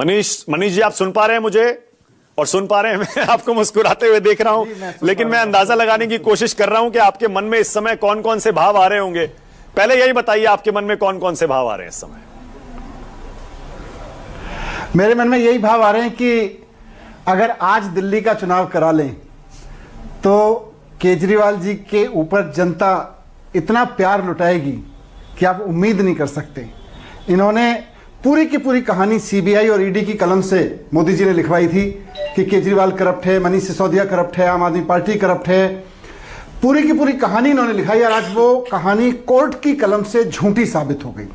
मनीष जी, आप सुन पा रहे हैं मुझे और सुन पा रहे हैं, मैं आपको मुस्कुराते हुए देख रहा हूं, लेकिन मैं अंदाजा लगाने की कोशिश कर रहा हूं कि आपके मन में इस समय कौन कौन से भाव आ रहे होंगे। पहले यही बताइए, आपके मन में कौन कौन से भाव आ रहे हैं इस समय? मेरे मन में यही भाव आ रहे हैं कि अगर आज दिल्ली का चुनाव करा लें तो केजरीवाल जी के ऊपर जनता इतना प्यार लुटाएगी कि आप उम्मीद नहीं कर सकते। इन्होंने पूरी की पूरी कहानी सीबीआई और ईडी की कलम से मोदी जी ने लिखवाई थी कि केजरीवाल करप्ट है, मनीष सिसोदिया करप्ट है, आम आदमी पार्टी करप्ट है। पूरी की पूरी कहानी इन्होंने लिखाई और आज वो कहानी कोर्ट की कलम से झूठी साबित हो गई।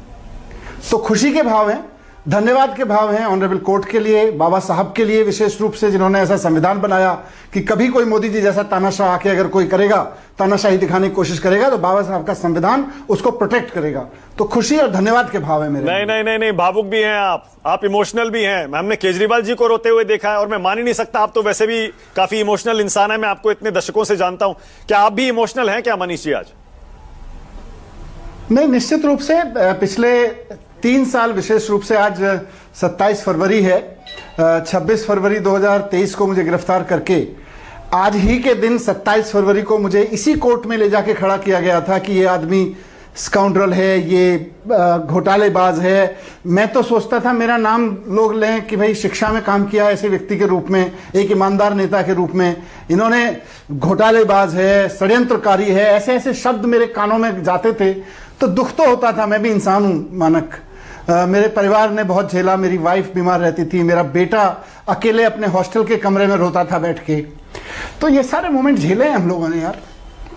तो खुशी के भाव हैं, धन्यवाद के भाव हैं ऑनरेबल कोर्ट के लिए, बाबा साहब के लिए विशेष रूप से, जिन्होंने ऐसा संविधान बनाया कि कभी कोई मोदी जी जैसा तानाशाह आके अगर कोई करेगा, तानाशाही दिखाने की कोशिश करेगा, तो बाबा साहब का संविधान उसको प्रोटेक्ट करेगा। तो खुशी और धन्यवाद के भाव है मेरे। नहीं, भावुक भी हैं आप इमोशनल भी हैं। हमने केजरीवाल जी को रोते हुए देखा है और मैं मान ही नहीं सकता, आप तो वैसे भी काफी इमोशनल इंसान है, मैं आपको इतने दशकों से जानता हूं। क्या आप भी इमोशनल हैं क्या मनीष जी आज? नहीं, निश्चित रूप से पिछले 3 साल, विशेष रूप से आज 27 फरवरी है, 26 फरवरी 2023 को मुझे गिरफ्तार करके आज ही के दिन 27 फरवरी को मुझे इसी कोर्ट में ले जाके खड़ा किया गया था कि ये आदमी स्काउंड्रल है, ये घोटालेबाज है। मैं तो सोचता था मेरा नाम लोग लें कि भाई शिक्षा में काम किया ऐसे व्यक्ति के रूप में, एक ईमानदार नेता के रूप में। इन्होंने घोटालेबाज है, षड्यंत्रकारी है, ऐसे ऐसे शब्द मेरे कानों में जाते थे तो दुख तो होता था। मैं भी इंसान हूं मानक, मेरे परिवार ने बहुत झेला, मेरी वाइफ बीमार रहती थी, मेरा बेटा अकेले अपने हॉस्टल के कमरे में रोता था बैठ के। तो ये सारे मोमेंट झेले हैं हम लोगों ने यार,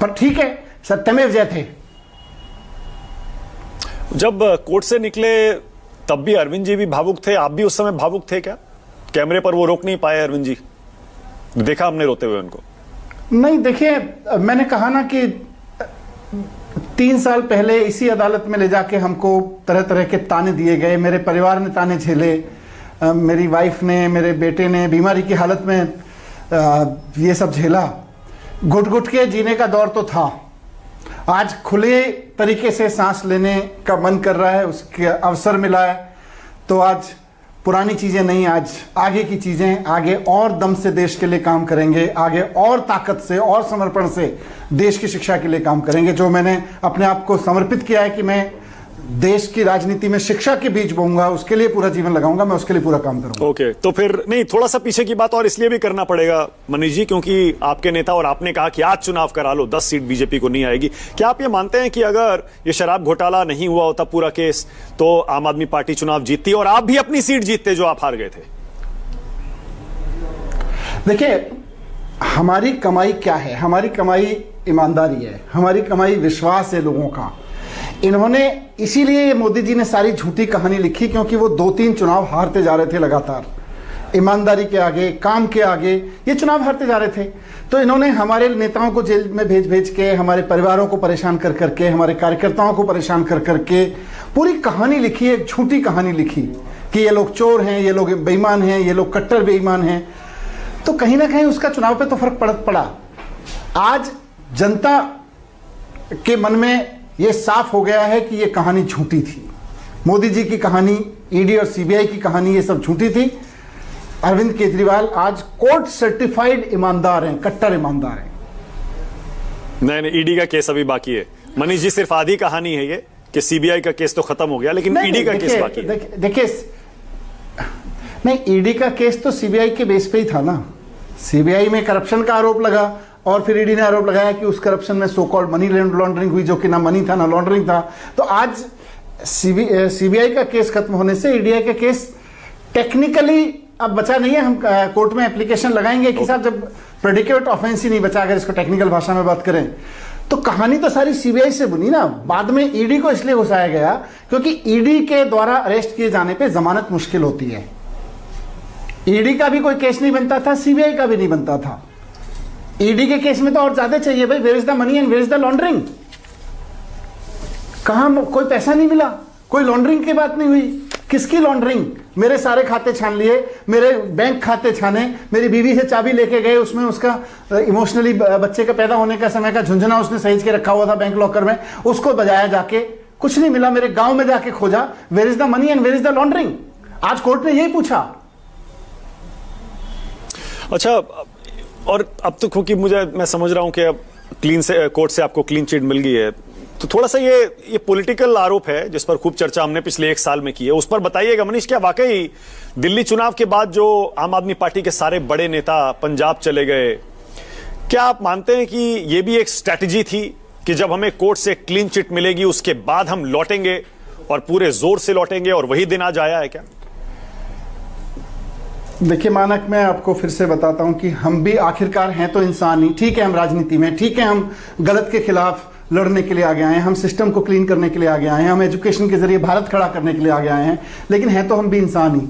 पर ठीक है, सत्यमेव जयते। जब कोर्ट से निकले तब भी अरविंद जी भी भावुक थे, आप भी उस समय भावुक थे क्या? कैमरे पर वो रोक नहीं पाए अरविंद जी, देखा हमने रोते हुए उनको। नहीं, देखिए, मैंने कहा ना कि 3 साल पहले इसी अदालत में ले जाके हमको तरह तरह के ताने दिए गए, मेरे परिवार ने ताने झेले, मेरी वाइफ ने, मेरे बेटे ने बीमारी की हालत में ये सब झेला। घुट घुट के जीने का दौर तो था। आज खुले तरीके से सांस लेने का मन कर रहा है, उसके अवसर मिला है, तो आज पुरानी चीजें नहीं, आज आगे की चीजें, आगे और दम से देश के लिए काम करेंगे, आगे और ताकत से और समर्पण से देश की शिक्षा के लिए काम करेंगे। जो मैंने अपने आप को समर्पित किया है कि मैं देश की राजनीति में शिक्षा के बीज बोऊंगा, उसके लिए पूरा जीवन लगाऊंगा, मैं उसके लिए पूरा काम करूंगा। ओके, तो फिर नहीं, थोड़ा सा पीछे की बात और इसलिए भी करना पड़ेगा मनीष जी, क्योंकि आपके नेता और आपने कहा कि आज चुनाव करा लो, 10 सीट बीजेपी को नहीं आएगी। क्या आप ये मानते हैं कि अगर ये शराब घोटाला नहीं हुआ होता पूरा केस, तो आम आदमी पार्टी चुनाव जीतती और आप भी अपनी सीट जीतते जो आप हार गए थे? देखिए, हमारी कमाई क्या है? हमारी कमाई ईमानदारी है, हमारी कमाई विश्वास है लोगों का। इन्होंने इसीलिए मोदी जी ने सारी झूठी कहानी लिखी, क्योंकि वो 2-3 चुनाव हारते जा रहे थे लगातार, ईमानदारी के आगे, काम के आगे ये चुनाव हारते जा रहे थे। तो इन्होंने हमारे नेताओं को जेल में भेज भेज के, हमारे परिवारों को परेशान कर करके, हमारे कार्यकर्ताओं को परेशान कर करके पूरी कहानी लिखी, एक झूठी कहानी लिखी कि ये लोग चोर हैं, ये लोग बेईमान हैं, ये लोग कट्टर बेईमान हैं। तो कहीं ना कहीं उसका चुनाव पे तो फर्क पड़ा। आज जनता के मन में ये साफ हो गया है कि ये कहानी झूठी थी। मोदी जी की कहानी, ईडी और सीबीआई की कहानी, ये सब झूठी थी। अरविंद केजरीवाल आज कोर्ट सर्टिफाइड ईमानदार हैं, कट्टर ईमानदार हैं। नहीं, ईडी का केस अभी बाकी है मनीष जी। सिर्फ आधी कहानी है ये कि सीबीआई का केस तो खत्म हो गया, लेकिन ईडी का केस बाकी है। देखिए, नहीं, ईडी का केस तो सीबीआई के बेस पे ही था ना। सीबीआई में करप्शन का आरोप लगा और फिर ईडी ने आरोप लगाया कि उस करप्शन में सो कॉल्ड मनी लॉन्ड्रिंग हुई, जो कि ना मनी था ना लॉन्ड्रिंग था। तो आज सीबीआई का केस खत्म होने से ईडी का केस टेक्निकली अब बचा नहीं है। हम कोर्ट में एप्लीकेशन लगाएंगे कि साहब, जब प्रेडिकेट ऑफेंस ही नहीं बचा, अगर इसको टेक्निकल भाषा में बात करें, तो कहानी तो सारी सीबीआई से बुनी ना। बाद में ईडी को इसलिए घुसाया गया क्योंकि ईडी के द्वारा अरेस्ट किए जाने पर जमानत मुश्किल होती है। ईडी का भी कोई केस नहीं बनता था, सीबीआई का भी नहीं बनता था। ईडी के केस में तो और ज्यादा चाहिए भाई, where is the money and where is the laundering. कहां कोई पैसा नहीं मिला, कोई लॉन्ड्रिंग की बात नहीं हुई। किसकी लॉन्ड्रिंग? मेरे सारे खाते छान लिए, मेरे बैंक खाते छाने, मेरी बीवी से चाबी लेके गए, उसमें उसका इमोशनली बच्चे का पैदा होने का समय का झुंझुना उसने सहेज के रखा हुआ था बैंक लॉकर में, उसको बजाया जाके, कुछ नहीं मिला। मेरे गांव में जाके खोजा, where is the money and where is the laundering. आज कोर्ट ने यही पूछा अच्छा, और अब तो क्योंकि मैं समझ रहा हूं कि अब कोर्ट से आपको क्लीन चिट मिल गई है, तो थोड़ा सा ये पॉलिटिकल आरोप है जिस पर खूब चर्चा हमने पिछले 1 साल में की है, उस पर बताइएगा मनीष, क्या वाकई दिल्ली चुनाव के बाद जो आम आदमी पार्टी के सारे बड़े नेता पंजाब चले गए, क्या आप मानते हैं कि ये भी एक स्ट्रैटेजी थी कि जब हमें कोर्ट से क्लीन चिट मिलेगी उसके बाद हम लौटेंगे और पूरे जोर से लौटेंगे, और वही दिन आज आया है क्या? देखिए मानक, मैं आपको फिर से बताता हूं कि हम भी आखिरकार हैं तो इंसान ही। ठीक है, हम राजनीति में, ठीक है, हम गलत के खिलाफ लड़ने के लिए आगे आए हैं, हम सिस्टम को क्लीन करने के लिए आगे आए हैं, हम एजुकेशन के जरिए भारत खड़ा करने के लिए आगे आए हैं, लेकिन हैं तो हम भी इंसान ही।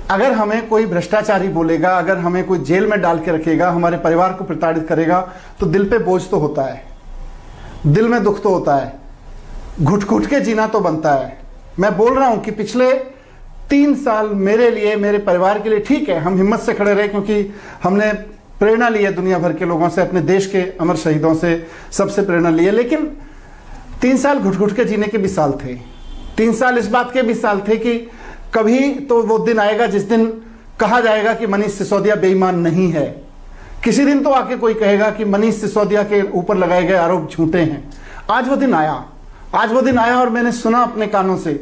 अगर हमें कोई भ्रष्टाचारी बोलेगा, अगर हमें कोई जेल में डाल के रखेगा, हमारे परिवार को प्रताड़ित करेगा, तो दिल पे बोझ तो होता है, दिल में दुख तो होता है, घुट घुट के जीना तो बनता है। मैं बोल रहा हूं कि पिछले 3 साल मेरे लिए, मेरे परिवार के लिए, ठीक है, हम हिम्मत से खड़े रहे क्योंकि हमने प्रेरणा ली है दुनिया भर के लोगों से, अपने देश के अमर शहीदों से, सबसे प्रेरणा ली है। लेकिन 3 साल घुट घुट के जीने के भी साल थे। 3 साल इस बात के भी साल थे कि कभी तो वो दिन आएगा जिस दिन कहा जाएगा कि मनीष सिसोदिया बेईमान नहीं है। किसी दिन तो आके कोई कहेगा कि मनीष सिसोदिया के ऊपर लगाए गए आरोप झूठे हैं। आज वो दिन आया, आज वो दिन आया, और मैंने सुना अपने कानों से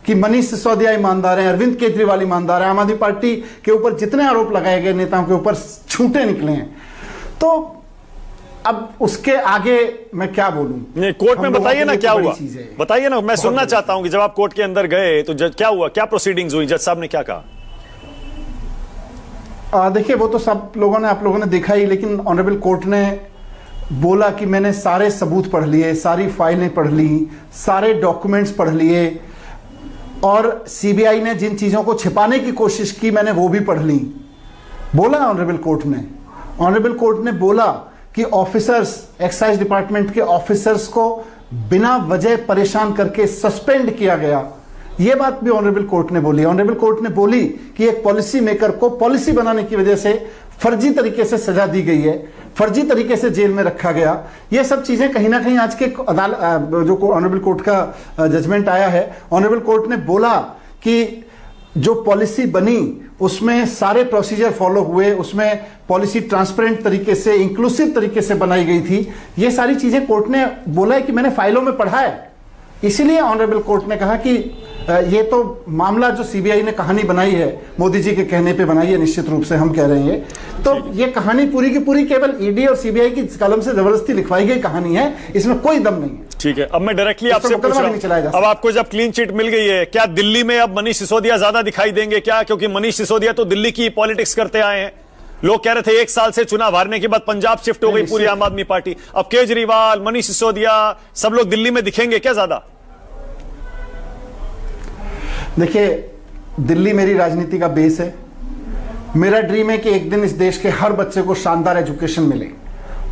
कि मनीष सिसोदिया ईमानदार हैं, अरविंद केजरीवाल ईमानदार हैं, आम आदमी पार्टी के ऊपर जितने आरोप लगाए गए नेताओं के ऊपर झूठे निकले हैं। तो अब उसके आगे मैं क्या बोलूं? नहीं, कोर्ट में बताइए ना क्या हुआ, बताइए ना, मैं सुनना चाहता हूं कि जब आप कोर्ट के अंदर गए तो क्या हुआ, क्या प्रोसीडिंग्स हुई, जज साहब ने क्या कहा? देखिए वो तो सब लोगों ने, आप लोगों ने देखा ही, लेकिन ऑनरेबल कोर्ट ने बोला कि मैंने सारे सबूत पढ़ लिए, सारी फाइलें पढ़ ली, सारे डॉक्यूमेंट्स पढ़ लिए, और सीबीआई ने जिन चीजों को छिपाने की कोशिश की मैंने वो भी पढ़ ली। बोला ऑनरेबल कोर्ट ने, ऑनरेबल कोर्ट ने बोला कि ऑफिसर्स, एक्साइज डिपार्टमेंट के ऑफिसर्स को बिना वजह परेशान करके सस्पेंड किया गया। यह बात भी ऑनरेबल कोर्ट ने बोली। ऑनरेबल कोर्ट ने बोली कि एक पॉलिसी मेकर को पॉलिसी बनाने की वजह से फर्जी तरीके से सजा दी गई है, फर्जी तरीके से जेल में रखा गया। ये सब चीजें कहीं ना कहीं आज के जो ऑनरेबल कोर्ट का जजमेंट आया है, ऑनरेबल कोर्ट ने बोला कि जो पॉलिसी बनी उसमें सारे प्रोसीजर फॉलो हुए, उसमें पॉलिसी ट्रांसपेरेंट तरीके से, इंक्लूसिव तरीके से बनाई गई थी। ये सारी चीजें कोर्ट ने बोला है कि मैंने फाइलों में पढ़ा है। इसीलिए ऑनरेबल कोर्ट ने कहा कि ये तो मामला जो सीबीआई ने कहानी बनाई है, मोदी जी के कहने पे बनाई है, निश्चित रूप से हम कह रहे हैं, तो ये कहानी पूरी की पूरी केवल ईडी और सीबीआई की कलम से जबरदस्ती लिखवाई गई कहानी है, इसमें कोई दम नहीं है। ठीक है, अब मैं डायरेक्टली आपसे पूछ रहा हूं, अब आपको जब क्लीन चिट मिल गई है, क्या दिल्ली में अब मनीष सिसोदिया ज्यादा दिखाई देंगे क्या? क्योंकि मनीष सिसोदिया तो दिल्ली की पॉलिटिक्स करते आए हैं। लोग कह रहे थे 1 साल से चुनाव हारने के बाद पंजाब शिफ्ट हो गई पूरी आम आदमी पार्टी, अब केजरीवाल, मनीष सिसोदिया, सब लोग दिल्ली में दिखेंगे क्या ज्यादा? देखिए, दिल्ली मेरी राजनीति का बेस है। मेरा ड्रीम है कि एक दिन इस देश के हर बच्चे को शानदार एजुकेशन मिले।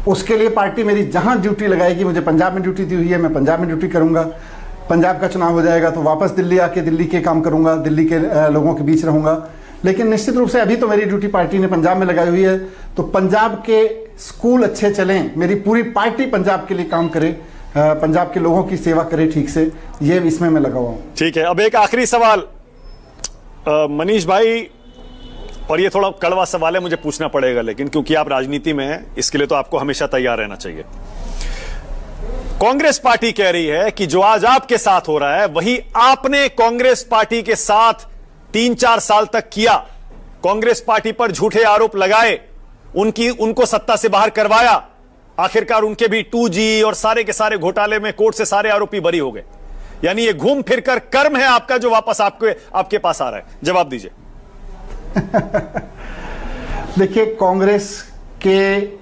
उसके लिए पार्टी मेरी जहां ड्यूटी लगाएगी, मुझे पंजाब में ड्यूटी दी हुई है, मैं पंजाब में ड्यूटी करूंगा। पंजाब का चुनाव हो जाएगा तो वापस दिल्ली आके दिल्ली के काम करूंगा, दिल्ली के लोगों के बीच रहूंगा। लेकिन निश्चित रूप से अभी तो मेरी ड्यूटी पार्टी ने पंजाब में लगाई हुई है, तो पंजाब के स्कूल अच्छे चलें, मेरी पूरी पार्टी पंजाब के लिए काम करे, पंजाब के लोगों की सेवा करे ठीक से, ये इसमें मैं लगा हुआ हूं। ठीक है, अब एक आखिरी सवाल मनीष भाई, और ये थोड़ा कड़वा सवाल है, मुझे पूछना पड़ेगा, लेकिन क्योंकि आप राजनीति में हैं इसके लिए तो आपको हमेशा तैयार रहना चाहिए। कांग्रेस पार्टी कह रही है कि जो आज आपके साथ हो रहा है वही आपने कांग्रेस पार्टी के साथ 3-4 साल तक किया। कांग्रेस पार्टी पर झूठे आरोप लगाए, उनको सत्ता से बाहर करवाया, आखिरकार उनके भी 2G और सारे के सारे घोटाले में कोर्ट से सारे आरोपी बरी हो गए। यानी ये घूम फिरकर कर्म है आपका जो वापस आपके पास आ रहा है। जवाब दीजिए। देखिए, कांग्रेस के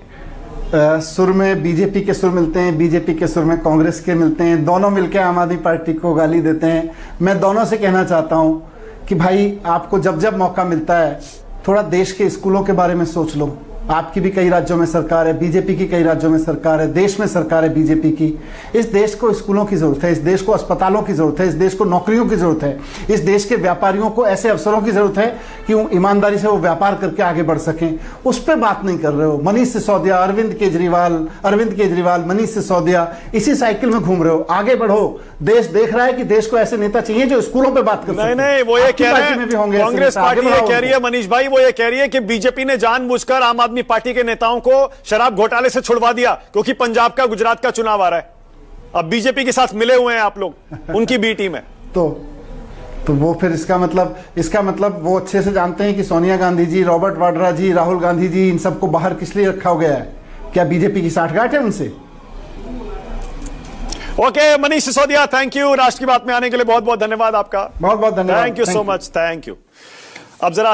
सुर में बीजेपी के सुर मिलते हैं, बीजेपी के सुर में कांग्रेस के मिलते हैं, दोनों मिलकर आम आदमी पार्टी को गाली देते हैं। मैं दोनों से कहना चाहता हूं कि भाई, आपको जब जब मौका मिलता है थोड़ा देश के स्कूलों के बारे में सोच लो, आपकी भी कई राज्यों में सरकार है, बीजेपी की कई राज्यों में सरकार है, देश में सरकार है बीजेपी की। इस देश को स्कूलों की जरूरत है, इस देश को अस्पतालों की जरूरत है, इस देश को नौकरियों की जरूरत है, इस देश के व्यापारियों को ऐसे अवसरों की जरूरत है कि वो ईमानदारी से वो व्यापार करके आगे बढ़ सकें। उस पर बात नहीं कर रहे हो। मनीष सिसोदिया, अरविंद केजरीवाल, मनीष सिसोदिया इसी साइकिल में घूम रहे हो। आगे बढ़ो। देश देख रहा है कि देश को ऐसे नेता चाहिए जो स्कूलों पे बात कर सके। नहीं, वो ये कह रहे हैं, कांग्रेस पार्टी ये कह रही है, मनीष भाई वो ये कह रही है कि बीजेपी ने जानबूझकर आम आदमी पार्टी के नेताओं को शराब घोटाले से छुड़वा दिया क्योंकि पंजाब का, गुजरात का चुनाव आ रहा है। अब बीजेपी के साथ मिले हुए हैं आप लोग, उनकी बी टीम है। तो वो फिर इसका मतलब वो अच्छे से जानते हैं कि सोनिया गांधी जी, रॉबर्ट वाड्रा जी, राहुल गांधी जी, इन सबको बाहर किस लिए रखा गया है? क्या बीजेपी की साठगांठ है उनसे? Okay, Manish Sisodia, thank you. राष्ट्र की बात में आने के लिए बहुत बहुत धन्यवाद आपका। बहुत बहुत धन्यवाद। Thank you so much, thank you. अब जरा